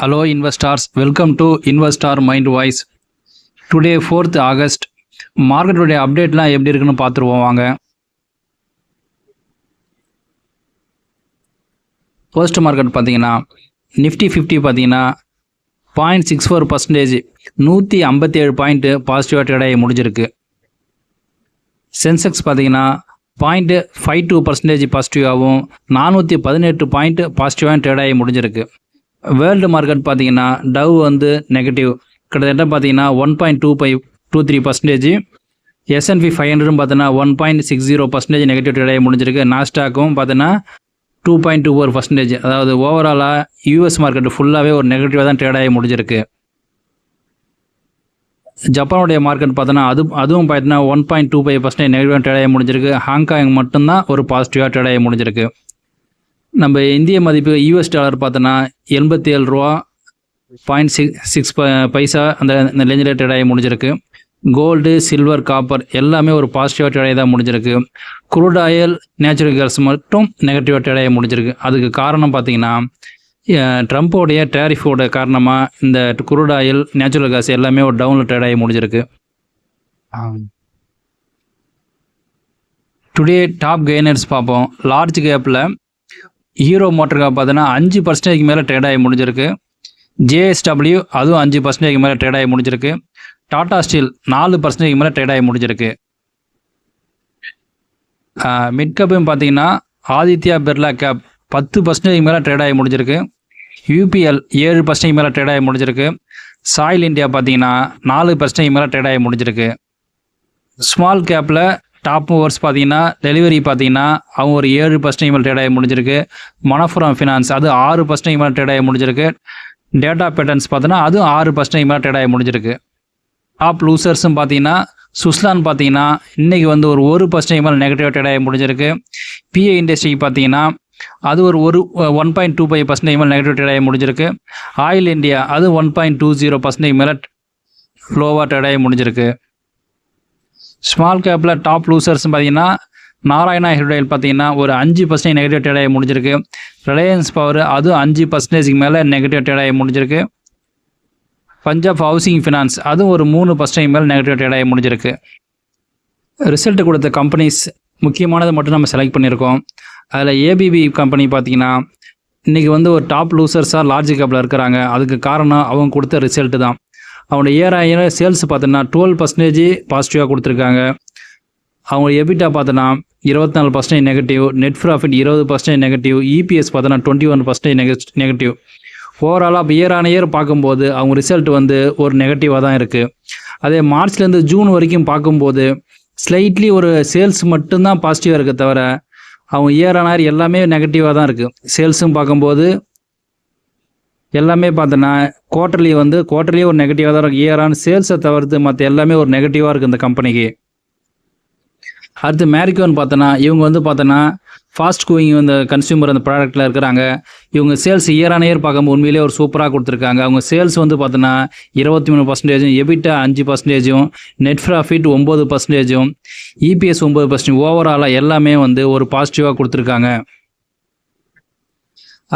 Hello investors, welcome to Investor Mind Voice. Today 4th August, market உடைய அப்டேட்லாம் எப்படி இருக்குன்னு பார்த்துருவோம் வாங்க. ஃபர்ஸ்ட் மார்க்கெட் பார்த்தீங்கன்னா நிஃப்டி 50 பார்த்தீங்கன்னா 0.64% 157 பாயிண்ட் பாசிட்டிவாக ட்ரேட் ஆகி முடிஞ்சிருக்கு. சென்செக்ஸ் பார்த்தீங்கன்னா 0.52% பாசிட்டிவாகவும் 418 பாயிண்ட் பாசிட்டிவாக ட்ரேட் ஆகி முடிஞ்சிருக்கு. வேர்ல்டு மார்க்கெட் பார்த்தீங்கன்னா டவ் வந்து நெகட்டிவ் கிட்டத்தட்ட பார்த்தீங்கன்னா 1.23%. S&P 500 பார்த்தீங்கன்னா 1.60% நெகட்டிவ் ட்ரேட் ஆகி முடிஞ்சிருக்கு. நாஸ்டாக்கும் பார்த்தீங்கன்னா 2.24%. அதாவது ஓவராலாக யூஎஸ் மார்க்கெட் ஃபுல்லாகவே ஒரு நெகட்டிவாக தான் ட்ரேட் ஆகி முடிஞ்சிருக்கு. ஜப்பானுடைய மார்க்கெட் பார்த்தோன்னா அதுவும் பார்த்தீங்கன்னா 1.25% நெகட்டிவாக ட்ரேட் ஆகி முடிஞ்சிருக்கு. ஹாங்காங் மட்டும்தான் ஒரு பாசிட்டிவாக ட்ரேட் ஆகி முடிஞ்சிருக்கு. நம்ம இந்திய மதிப்பு யூஎஸ் டாலர் பார்த்தோன்னா 87 ரூபா 0.6 பைசா அந்த ரேஞ்சில் ட்ரேட் ஆகி முடிஞ்சிருக்கு. கோல்டு, சில்வர், காப்பர் எல்லாமே ஒரு பாசிட்டிவாக ட்ரேட் ஆகி தான் முடிஞ்சிருக்கு. குரூட் ஆயில், நேச்சுரல் கேஸ் மட்டும் நெகட்டிவாக ட்ரேட் ஆகி முடிஞ்சிருக்கு. அதுக்கு காரணம் பார்த்தீங்கன்னா ட்ரம்ப்போடைய டேரிஃபோட காரணமாக இந்த குரூட் ஆயில், நேச்சுரல் கேஸ் எல்லாமே ஒரு டவுனில் ட்ரேட் ஆகி முடிஞ்சிருக்கு. டுடே டாப் கெய்னர்ஸ் பார்ப்போம். லார்ஜ் கேப்பில் ஹீரோ மோட்டருக்காக பார்த்தோன்னா 5% மேலே ட்ரேட் ஆகி முடிஞ்சிருக்கு. JSW அதுவும் 5% மேலே ட்ரேட் ஆகி முடிஞ்சிருக்கு. டாடா ஸ்டீல் 4% மேலே ட்ரேட் ஆகி முடிஞ்சிருக்கு. மிட் கேப்பும் பார்த்தீங்கன்னா ஆதித்யா பிர்லா கேப் 10% மேலே ட்ரேட் ஆகி முடிஞ்சிருக்கு. UPL 7% மேலே ட்ரேட் ஆகி முடிஞ்சிருக்கு. சாயில் இந்தியா பார்த்தீங்கன்னா 4% மேலே ட்ரேட் ஆகி முடிஞ்சிருக்கு. ஸ்மால் கேப்பில் டாப் மூவர்ஸ் பார்த்தீங்கன்னா டெலிவரி பார்த்தீங்கன்னா அவங்க ஒரு 7% மேலே ட்ரேட் ஆகி முடிஞ்சிருக்கு. மணப்புரம் ஃபினான்ஸ் அது 6% மேலே ட்ரேட் ஆகி முடிஞ்சிருக்கு. டேட்டா பேட்டர்ன்ஸ் பார்த்தோன்னா அதுவும் 6% மேலே ட்ரேட் ஆகி முடிஞ்சிருக்கு. டாப் லூசர்ஸும் பார்த்தீங்கன்னா சுஸ்லான் பார்த்தீங்கன்னா இன்றைக்கி வந்து ஒரு 1% மேலே நெகட்டிவாக ட்ரேட் ஆகி முடிஞ்சிருக்கு. PA இண்டஸ்ட்ரிக்கு பார்த்தீங்கன்னா அது ஒரு 1.25% மேலே நெகட்டிவ் ட்ரேட் ஆகி முடிஞ்சிருக்கு. ஆயில் இந்தியா அது 1.20% மேலே லோவாக ட்ரேட் ஆகி முடிஞ்சிருக்கு. ஸ்மால் கேப்பில் டாப் லூசர்ஸ் பார்த்தீங்கன்னா நாராயணா ஹெர்டைல் பார்த்தீங்கன்னா ஒரு 5% நெகட்டிவ் ட்ரேட் ஆகி முடிஞ்சிருக்கு. ரிலையன்ஸ் பவர் அது 5% மேலே நெகட்டிவ் ட்ரேட் ஆகி முடிஞ்சிருக்கு. பஞ்சாப் ஹவுசிங் ஃபினான்ஸ் அதுவும் ஒரு 3% மேலே நெகட்டிவ் ட்ரேட் ஆகி முடிஞ்சிருக்கு. ரிசல்ட் கொடுத்த கம்பெனிஸ் முக்கியமானதை மட்டும் நம்ம செலக்ட் பண்ணியிருக்கோம். அதில் ABB கம்பெனி பார்த்தீங்கன்னா இன்றைக்கி வந்து ஒரு டாப் லூசர்ஸாக லார்ஜ் கேப்பில் இருக்கிறாங்க. அதுக்கு காரணம் அவங்க கொடுத்த ரிசல்ட்டு தான். அவங்களோட இயர் சேல்ஸ் பார்த்தோன்னா 12% பாசிட்டிவாக கொடுத்துருக்காங்க. அவங்க எபிட்டா பார்த்தோன்னா 24% negative, net profit 20% negative, EPS பார்த்தோன்னா 21% நெகட்டிவ். ஓவராலாக இயர் பார்க்கும்போது அவங்க ரிசல்ட் வந்து ஒரு நெகட்டிவாக தான் இருக்குது. அதே மார்ச்லேருந்து ஜூன் வரைக்கும் பார்க்கும்போது ஸ்லைட்லி ஒரு சேல்ஸ் மட்டும்தான் பாசிட்டிவாக இருக்க தவிர அவங்க இயர் எல்லாமே நெகட்டிவாக தான் இருக்குது. சேல்ஸும் பார்க்கும்போது எல்லாமே பார்த்தோன்னா குவார்ட்டர்லி ஒரு நெகட்டிவாக தான் இருக்குது. இயரான சேல்ஸை தவிர்த்து மற்ற எல்லாமே ஒரு நெகட்டிவாக இருக்குது இந்த கம்பெனிக்கு. அடுத்து மேரிக்கோன்னு பார்த்தோன்னா இவங்க வந்து பார்த்தோன்னா ஃபாஸ்ட் கூயிங் இந்த கன்சியூமர் அந்த ப்ராடக்ட்டில் இருக்கிறாங்க. இவங்க சேல்ஸ் இயர் பார்க்கும்போது உண்மையிலே ஒரு சூப்பராக கொடுத்துருக்காங்க. அவங்க சேல்ஸ் வந்து பார்த்தோன்னா 23%, எபிட்டா 5%, நெட் ப்ராஃபிட் 9%, EPS 9%. ஓவராலாக எல்லாமே வந்து ஒரு பாசிட்டிவாக கொடுத்துருக்காங்க.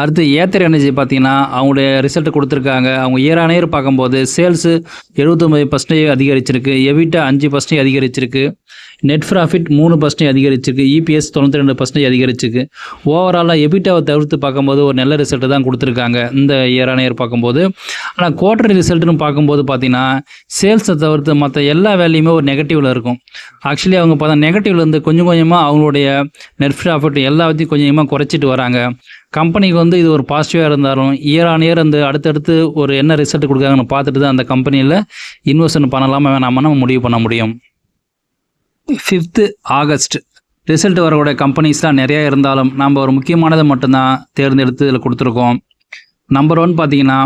அடுத்து ஏத்தர் எனர்ஜி பார்த்தீங்கன்னா அவங்களுடைய ரிசல்ட் கொடுத்துருக்காங்க. அவங்க இயர் பார்க்கும்போது சேல்ஸு 79% அதிகரிச்சிருக்கு, எபிட்டா 5% அதிகரிச்சிருக்கு, நெட் ப்ராஃபிட் 3% அதிகரிச்சிருக்கு, EPS 92% அதிகரிச்சிருக்கு. ஓவராலாக எபிட்டாவை தவிர்த்து பார்க்கும்போது ஒரு நல்ல ரிசல்ட்டு தான் கொடுத்துருக்காங்க இந்த இயர் பார்க்கும்போது. ஆனால் குவார்ட்டர் ரிசல்ட்டுன்னு பார்க்கும்போது பார்த்தீங்கன்னா சேல்ஸை தவிர்த்து மற்ற எல்லா வேலையுமே ஒரு நெகட்டிவில் இருக்கும். ஆக்சுவலி அவங்க பார்த்தா நெகட்டிவ்லேருந்து கொஞ்சம் கொஞ்சமாக அவங்களுடைய நெட் ப்ராஃபிட் எல்லாத்தையும் கொஞ்சம் கொஞ்சமாக குறைச்சிட்டு வராங்க. கம்பெனிக்கு வந்து இது ஒரு பாசிட்டிவாக இருந்தாலும் இயர் அந்த அடுத்தடுத்து ஒரு என்ன ரிசல்ட் கொடுக்குறாங்கன்னு பார்த்துட்டு தான் அந்த கம்பெனியில் இன்வெஸ்ட்மெண்ட் பண்ணலாமா வேணாமா நம்ம முடிவு பண்ண முடியும். 5th ஆகஸ்ட் ரிசல்ட் வரக்கூடிய கம்பெனிஸ் தான் நிறையா இருந்தாலும் நம்ம ஒரு முக்கியமானதை மட்டும்தான் தேர்ந்தெடுத்து இதில் கொடுத்துருக்கோம். நம்பர் 1 பார்த்தீங்கன்னா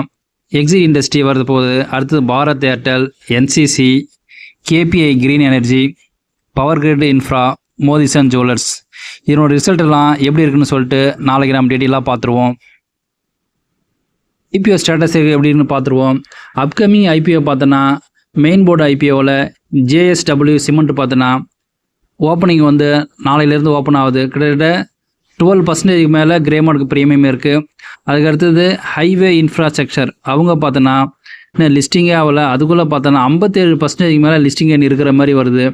எக்ஸிட் இண்டஸ்ட்ரி வருது போகுது. அடுத்தது Bharat Airtel, NCC, KPI green energy, power grid infra, Motisons jewellers. இதனோட ரிசல்ட் எல்லாம் எப்படி இருக்குன்னு சொல்லிட்டு நாளைக்கு நம்ம டீட்டெயிலாக பார்த்துருவோம். IPO ஸ்டேட்டஸ் எப்படின்னு பார்த்துருவோம். அப்கமிங் IPO பார்த்தோன்னா மெயின் போர்டு IPOவில் JSW சிமெண்ட் பார்த்தோன்னா ஓப்பனிங் வந்து நாளையிலேருந்து ஓப்பன் ஆகுது. கிட்டத்தட்ட 12% மேலே கிரே மார்க் ப்ரீமியம் இருக்குது. அதுக்கு அடுத்தது ஹைவே இன்ஃப்ராஸ்ட்ரக்சர் அவங்க பார்த்தோன்னா இன்னும் லிஸ்டிங்கே ஆகலை, அதுக்குள்ளே பார்த்தோன்னா 57% மேலே லிஸ்டிங் எண் இருக்கிற மாதிரி வருது.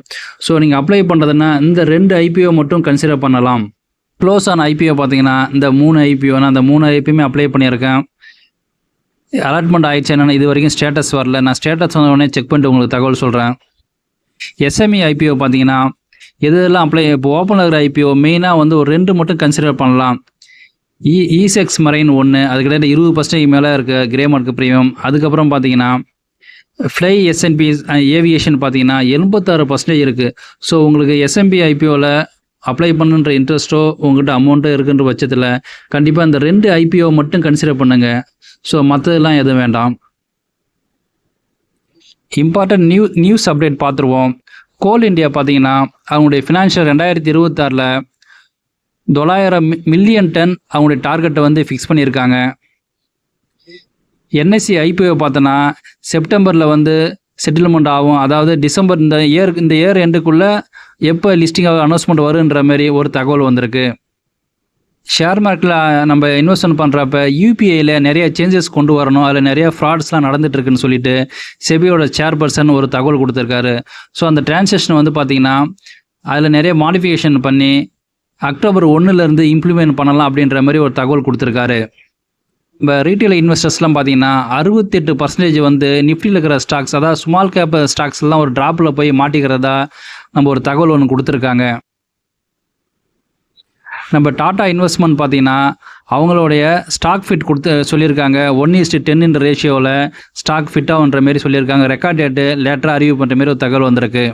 ஸோ நீங்கள் அப்ளை பண்ணுறதுன்னா இந்த 2 IPO மட்டும் கன்சிடர் பண்ணலாம். க்ளோஸ் ஆன IPO பார்த்தீங்கன்னா இந்த 3 IPO, நான் அந்த 3 IPOமே அப்ளை பண்ணியிருக்கேன். அலாட்மெண்ட் ஆயிடுச்சு என்னென்னு இது வரைக்கும் ஸ்டேட்டஸ் வரல. நான் ஸ்டேட்டஸ் வந்த உடனே செக் பண்ணிட்டு உங்களுக்கு தகவல் சொல்கிறேன். SME IPO பார்த்தீங்கன்னா எதெல்லாம் அப்ளை இப்போ ஓப்பன் ஆகிற IPO மெயினாக வந்து ஒரு 2 மட்டும் கன்சிடர் பண்ணலாம். ESEX மரைன் 1, அதுக்கிட்ட 20% மேலே இருக்க கிரே மார்க் ப்ரீமியம். அதுக்கப்புறம் பார்த்தீங்கன்னா ஃப்ளை S&P ஏவியேஷன் பார்த்தீங்கன்னா 86% இருக்குது. ஸோ உங்களுக்கு S&P IPOவில் அப்ளை பண்ணுன்ற இன்ட்ரெஸ்ட்டோ உங்கள்கிட்ட அமௌண்ட்டோ இருக்குன்ற பட்சத்தில் கண்டிப்பாக இந்த 2 IPO மட்டும் கன்சிடர் பண்ணுங்கள். ஸோ மற்றதெல்லாம் எதுவும் வேண்டாம். இம்பார்ட்டன்ட் நியூஸ் அப்டேட் பார்த்துருவோம். கோல் இண்டியா பார்த்தீங்கன்னா அவங்களுடைய ஃபினான்ஷியல் 2026 900 மில்லியன் டன் அவங்களுடைய டார்கெட்டை வந்து ஃபிக்ஸ் பண்ணியிருக்காங்க. NSE IPO பார்த்தோன்னா செப்டம்பரில் வந்து செட்டில்மெண்ட் ஆகும். அதாவது டிசம்பர் இந்த இயர் எண்டுக்குள்ளே எப்போ லிஸ்டிங் அனௌன்ஸ்மெண்ட் வருன்ற மாதிரி ஒரு தகவல் வந்திருக்கு. ஷேர் மார்க்கெட்டில் நம்ம இன்வெஸ்ட்மெண்ட் பண்ணுறப்ப UPIயில் நிறைய சேஞ்சஸ் கொண்டு வரணும், அதில் நிறைய ஃப்ராட்ஸ்லாம் நடந்துகிட்ருக்குன்னு சொல்லிட்டு செபியோட சேர்பர்சன் ஒரு தகவல் கொடுத்துருக்காரு. ஸோ அந்த டிரான்சாக்ஷன் வந்து பார்த்திங்கன்னா அதில் நிறைய மாடிஃபிகேஷன் பண்ணி அக்டோபர் 1 இம்ப்ளிமெண்ட் பண்ணலாம் அப்படின்ற மாதிரி ஒரு தகவல் கொடுத்துருக்காரு. இப்போ ரீட்டைல் இன்வெஸ்டர்ஸ்லாம் பார்த்தீங்கன்னா 68% வந்து நிஃப்டியில் இருக்கிற ஸ்டாக்ஸ், அதாவது ஸ்மால் கேப் ஸ்டாக்ஸ்லாம் ஒரு ட்ராப்பில் போய் மாட்டிக்கிறதா நம்ம ஒரு தகவல் ஒன்று கொடுத்துருக்காங்க. நம்ம டாடா இன்வெஸ்ட்மெண்ட் பார்த்தீங்கன்னா அவங்களுடைய ஸ்டாக் ஃபிட் சொல்லியிருக்காங்க. 1:10 ரேஷியோவில் ஸ்டாக் ஃபிட் ஆகுன்ற மாரி சொல்லியிருக்காங்க. ரெக்கார்ட் டேட்டு லேட்டராக அறிவு பண்ணுற மாரி ஒரு தகவல் வந்திருக்கு.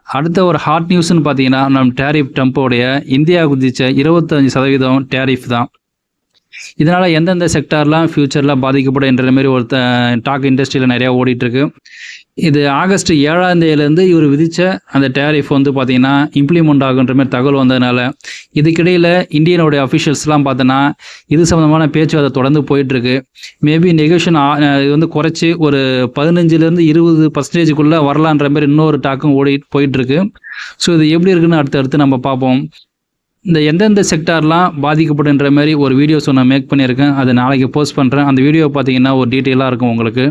அடுத்த ஒரு ஹாட் நியூஸ்ன்னு பார்த்தீங்கன்னா நம்ம டேரிஃப் ட்ரம்ப்போடைய இந்தியா குதிச்ச 25% டேரிஃப் தான். இதனால் எந்தெந்த செக்டார்லாம் ஃப்யூச்சரில் பாதிக்கப்படும் என்ற மாரி ஒரு டாக் இண்டஸ்ட்ரியில் நிறையா ஓடிட்டுருக்கு. இது ஆகஸ்ட் 7 இவர் விதித்த அந்த டேரிஃப் வந்து பார்த்திங்கன்னா இம்ப்ளிமெண்ட் ஆகுன்ற மாதிரி தகவல் வந்ததுனால இதுக்கிடையில் இந்தியனுடைய அஃபிஷியல்ஸ்லாம் பார்த்தோன்னா இது சம்மந்தமான பேச்சுவார்த்தை தொடர்ந்து போயிட்டுருக்கு. மேபி நெகோஷியேஷன் இது வந்து குறைச்சி ஒரு 15-20% வரலான்ற மாதிரி இன்னொரு டாக்கும் போயிட்டுருக்கு. ஸோ இது எப்படி இருக்குன்னு அடுத்தடுத்து நம்ம பார்ப்போம். இந்த எந்தெந்த செக்டார்லாம் பாதிக்கப்படுன்ற மாதிரி ஒரு வீடியோஸ் நான் மேக் பண்ணியிருக்கேன், அதை நாளைக்கு போஸ்ட் பண்ணுறேன். அந்த வீடியோ பார்த்தீங்கன்னா ஒரு டீட்டெயிலாக இருக்கும் உங்களுக்கு.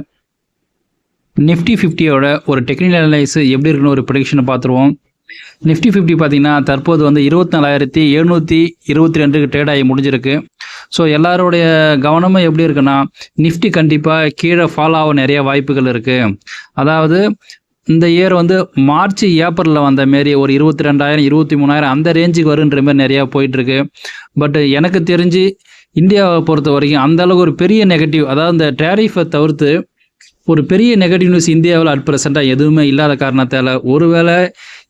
நிஃப்டி 50யோட ஒரு டெக்னிக்கல் அனலைஸ் எப்படி இருக்குன்னு ஒரு ப்ரெடிக்ஷனை பார்த்துருவோம். நிஃப்டி 50 பார்த்தீங்கன்னா தற்போது வந்து 24,722 ட்ரேட் ஆகி முடிஞ்சிருக்கு. ஸோ எல்லாருடைய கவனமும் எப்படி இருக்குன்னா நிஃப்டி கண்டிப்பாக கீழே ஃபாலோ ஆக நிறைய வாய்ப்புகள் இருக்குது. அதாவது இந்த இயர் வந்து மார்ச் ஏப்ரலில் வந்த மாரி ஒரு 22,000 23,000 அந்த ரேஞ்சுக்கு வருன்ற மாதிரி நிறையா போயிட்டுருக்கு. பட் எனக்கு தெரிஞ்சு இந்தியாவை பொறுத்த வரைக்கும் அந்தளவுக்கு ஒரு பெரிய நெகட்டிவ், அதாவது இந்த டேரிஃபை தவிர்த்து ஒரு பெரிய நெகட்டிவ் நியூஸ் இந்தியாவில் அட் ப்ரெசென்ட்டாக எதுவுமே இல்லாத காரணத்தால் ஒருவேளை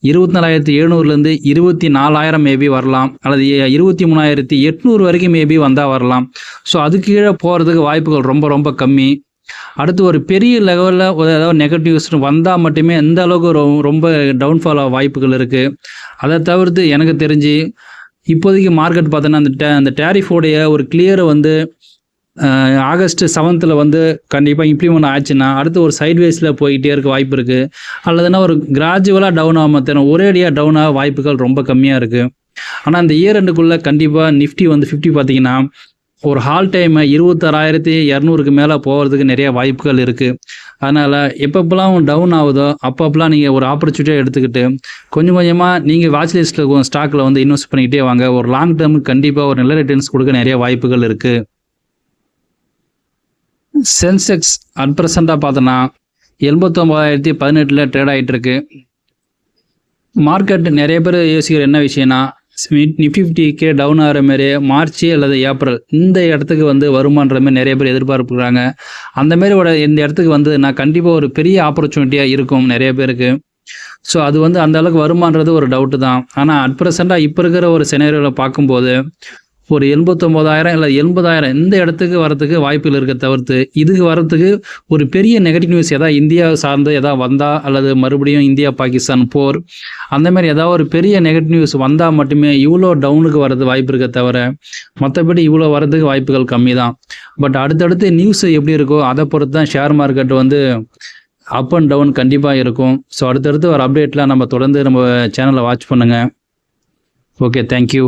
24,700 24,000 மேபி வரலாம், அல்லது 23,800 வரைக்கும் மேபி வந்தால் வரலாம். ஸோ அது கீழே போகிறதுக்கு வாய்ப்புகள் ரொம்ப ரொம்ப கம்மி. அடுத்து ஒரு பெரிய லெவலில் ஏதாவது நெகட்டிவ்ஸ் வந்தால் மட்டுமே எந்த அளவுக்கு ரொம்ப டவுன்ஃபால் ஆக வாய்ப்புகள் இருக்குது. அதை தவிர்த்து எனக்கு தெரிஞ்சு இப்போதைக்கு மார்க்கெட் பார்த்தோன்னா அந்த டேரிஃபோடைய ஒரு கிளியரை வந்து ஆகஸ்ட் 7 வந்து கண்டிப்பாக இம்ப்ளிமெண்ட் ஆச்சுன்னா அடுத்து ஒரு சைட்வேஸில் போய்கிட்டே இருக்க வாய்ப்பு இருக்குது. அல்லதுன்னா ஒரு கிராஜுவலாக டவுன் ஆகாமல் தரும் ஒரேடியாக டவுன் ஆக வாய்ப்புகள் ரொம்ப கம்மியாக இருக்குது. ஆனால் இந்த இயர் ரெண்டுக்குள்ளே கண்டிப்பாக நிஃப்டி வந்து 50 பார்த்தீங்கன்னா ஒரு ஹால் டைம் 26,200 மேலே போகிறதுக்கு நிறைய வாய்ப்புகள் இருக்குது. அதனால் எப்பப்பெல்லாம் டவுன் ஆகுதோ அப்பப்பெல்லாம் நீங்கள் ஒரு ஆப்பர்ச்சுனிட்டியாக எடுத்துக்கிட்டு கொஞ்சம் கொஞ்சமாக நீங்கள் வாட்ச் லிஸ்ட்டில் இருக்கும் ஸ்டாக்கில் வந்து இன்வெஸ்ட் பண்ணிக்கிட்டே வாங்க. ஒரு லாங் டேர்முக்கு கண்டிப்பாக ஒரு நல்ல ரிட்டர்ன்ஸ் கொடுக்க நிறைய வாய்ப்புகள் இருக்குது. சென்செக்ஸ் அட் ப்ரெசென்ட்டாக பார்த்தோன்னா 79,018 ட்ரேட் ஆகிட்டுருக்கு. மார்க்கெட் நிறைய பேர் யோசிக்கிற என்ன விஷயம்னா நிஃப்டி 50 டவுன் ஆகிற மாரி மார்ச் அல்லது ஏப்ரல் இந்த இடத்துக்கு வந்து வருமான்ற மாதிரி நிறைய பேர் எதிர்பார்ப்புறாங்க. அந்தமாரி இந்த இடத்துக்கு வந்து நான் கண்டிப்பாக ஒரு பெரிய ஆப்பர்ச்சுனிட்டியாக இருக்கும் நிறைய பேருக்கு. ஸோ அது வந்து அந்த அளவுக்கு வருமானது ஒரு டவுட்டு தான். ஆனால் அட் ப்ரெசென்ட்டாக இப்போ இருக்கிற ஒரு சினாரியோவில் பார்க்கும்போது ஒரு 89,000 இல்லை 80,000 இந்த இடத்துக்கு வரத்துக்கு வாய்ப்புகள் இருக்க தவிர்த்து இதுக்கு வரத்துக்கு ஒரு பெரிய நெகட்டிவ் நியூஸ் எதாவது இந்தியா சார்ந்து எதாவது வந்தால் அல்லது மறுபடியும் இந்தியா பாகிஸ்தான் போர் அந்த மாதிரி ஏதாவது ஒரு பெரிய நெகட்டிவ் நியூஸ் வந்தால் மட்டுமே இவ்வளோ டவுனுக்கு வரது வாய்ப்பு இருக்க தவிர மற்றபடி இவ்வளோ வரதுக்கு வாய்ப்புகள் கம்மி தான். பட் அடுத்தடுத்து நியூஸ் எப்படி இருக்கோ அதை பொறுத்து தான் ஷேர் மார்க்கெட் வந்து அப் அண்ட் டவுன் கண்டிப்பாக இருக்கும். ஸோ அடுத்தடுத்து ஒரு அப்டேட்லாம் நம்ம தொடர்ந்து நம்ம சேனலை வாட்ச் பண்ணுங்கள். Okay, thank you.